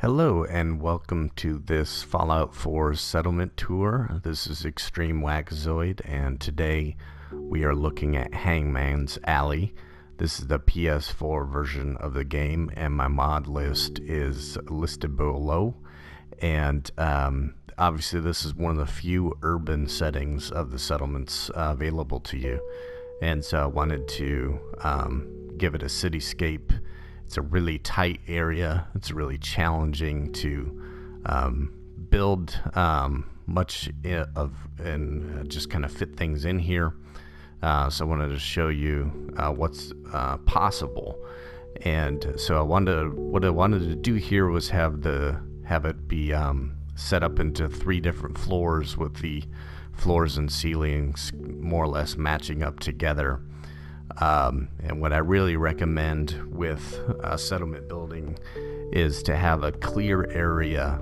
Hello and welcome to this Fallout 4 settlement tour. This is XtremeWackazoid and today we are looking at Hangman's Alley. This is the PS4 version of the game and my mod list is listed below. And obviously this is one of the few urban settings of the settlements available to you. And so I wanted to give it a cityscape. It's a really tight area. It's really challenging to build much of and just kind of fit things in here. So I wanted to show you what's possible. And so what I wanted to do here was have it be set up into 3 different floors with the floors and ceilings more or less matching up together. And what I really recommend with settlement building is to have a clear area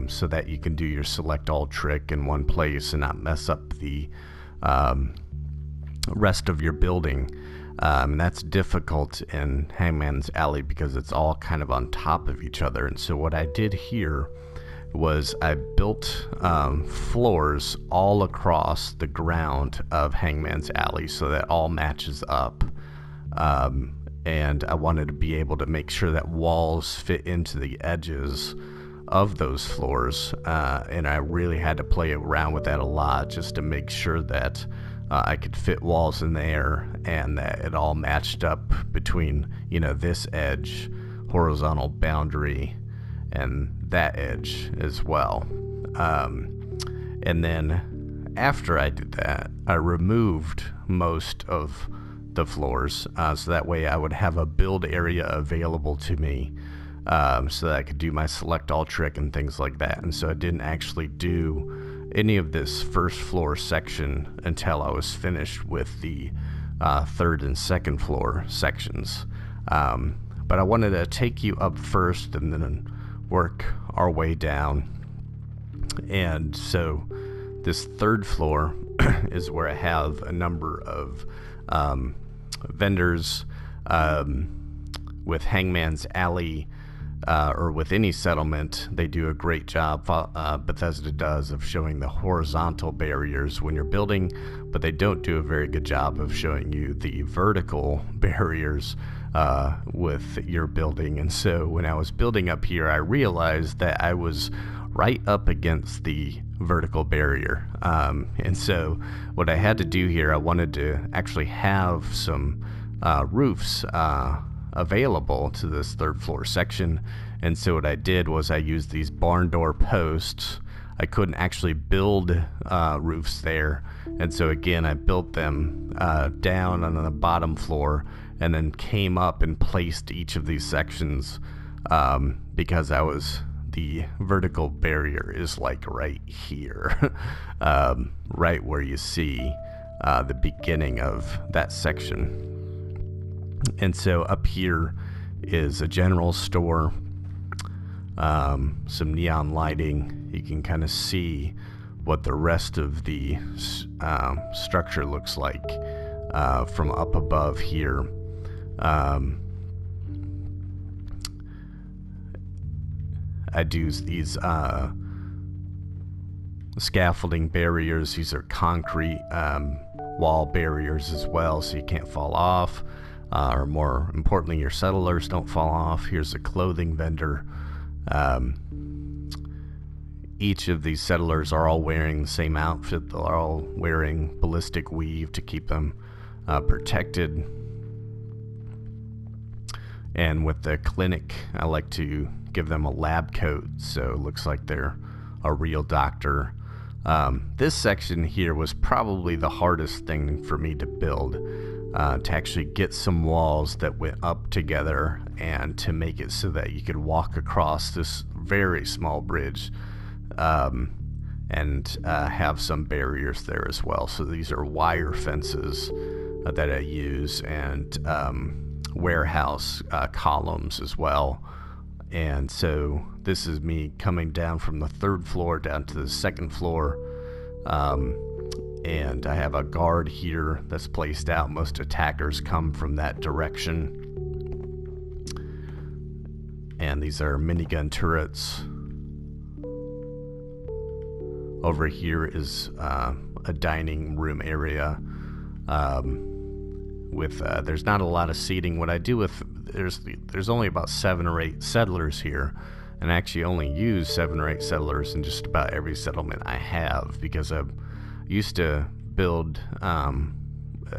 so that you can do your select all trick in one place and not mess up the rest of your building. And that's difficult in Hangman's Alley because it's all kind of on top of each other. And so what I did here was I built floors all across the ground of Hangman's Alley so that all matches up, and I wanted to be able to make sure that walls fit into the edges of those floors, and I really had to play around with that a lot just to make sure that I could fit walls in there and that it all matched up between, you know, this edge, horizontal boundary, and that edge as well. And then after I did that, I removed most of the floors so that way I would have a build area available to me so that I could do my select all trick and things like that. And so I didn't actually do any of this first floor section until I was finished with the third and second floor sections. But I wanted to take you up first and then work our way down. And so this third floor is where I have a number of vendors. With Hangman's Alley or with any settlement, they do a great job, Bethesda does, of showing the horizontal barriers when you're building, but they don't do a very good job of showing you the vertical barriers with your building. And so when I was building up here, I realized that I was right up against the vertical barrier. And so what I had to do here, I wanted to actually have some roofs available to this third floor section. And so what I did was I used these barn door posts. I couldn't actually build roofs there, and so again I built them down on the bottom floor and then came up and placed each of these sections because the vertical barrier is like right here, right where you see the beginning of that section. And so up here is a general store, some neon lighting. You can kind of see what the rest of the structure looks like from up above here. I do these scaffolding barriers. These are concrete wall barriers as well, so you can't fall off. Or more importantly, your settlers don't fall off. Here's a clothing vendor. Each of these settlers are all wearing the same outfit. They're all wearing ballistic weave to keep them protected. And with the clinic, I like to give them a lab coat, so it looks like they're a real doctor. This section here was probably the hardest thing for me to build. To actually get some walls that went up together and to make it so that you could walk across this very small bridge and have some barriers there as well. So these are wire fences that I use, and warehouse columns as well. And so this is me coming down from the third floor down to the second floor. And I have a guard here that's placed out. Most attackers come from that direction. and these are minigun turrets. Over here is a dining room area with there's not a lot of seating. What I do with there's only about 7 or 8 settlers here, and I actually only use 7 or 8 settlers in just about every settlement I have, because I used to build a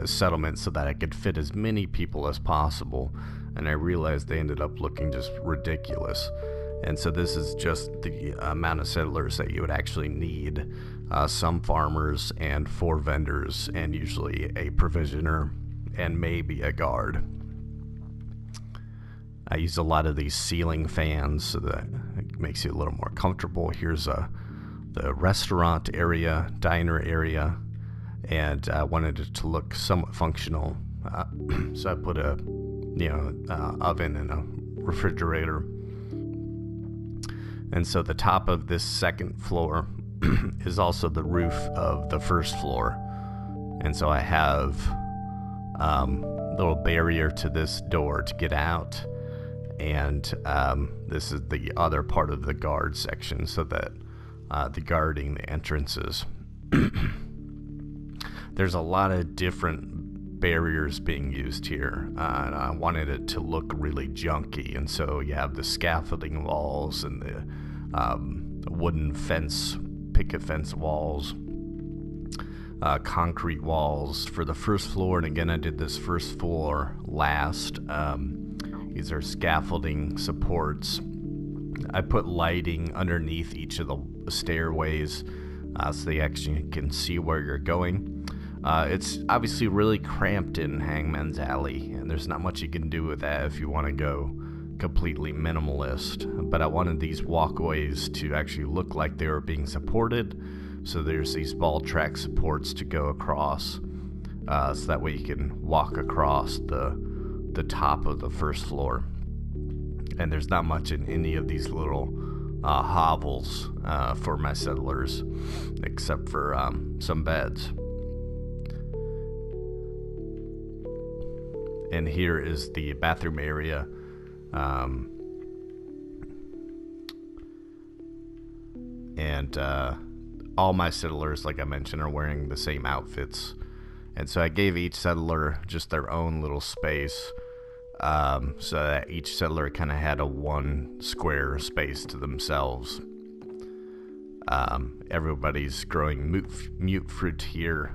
settlement so that I could fit as many people as possible, and I realized they ended up looking just ridiculous. And so this is just the amount of settlers that you would actually need. Some farmers and 4 vendors, and usually a provisioner and maybe a guard. I use a lot of these ceiling fans so that it makes you a little more comfortable. Here's the restaurant area, diner area, and I wanted it to look somewhat functional. So I put a oven and a refrigerator. And so the top of this second floor is also the roof of the first floor. And so I have a little barrier to this door to get out. And this is the other part of the guard section, so that the guarding the entrances. There's a lot of different barriers being used here, and I wanted it to look really junky. And so you have the scaffolding walls and the wooden fence, picket fence walls, concrete walls for the first floor. And again, I did this first floor last. These are scaffolding supports. I put lighting underneath each of the stairways so they actually can see where you're going. It's obviously really cramped in Hangman's Alley, and there's not much you can do with that if you want to go completely minimalist. But I wanted these walkways to actually look like they were being supported, so there's these ball track supports to go across, so that way you can walk across the top of the first floor. And there's not much in any of these little hovels for my settlers, except for some beds. And here is the bathroom area. And all my settlers, like I mentioned, are wearing the same outfits. And so I gave each settler just their own little space, so that each settler kind of had a 1 square space to themselves. Everybody's growing mute fruit here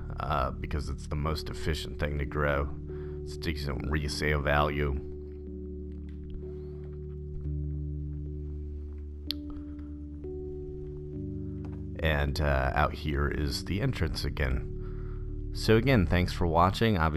because it's the most efficient thing to grow. It's decent resale value. And out here is the entrance again. So again, thanks for watching.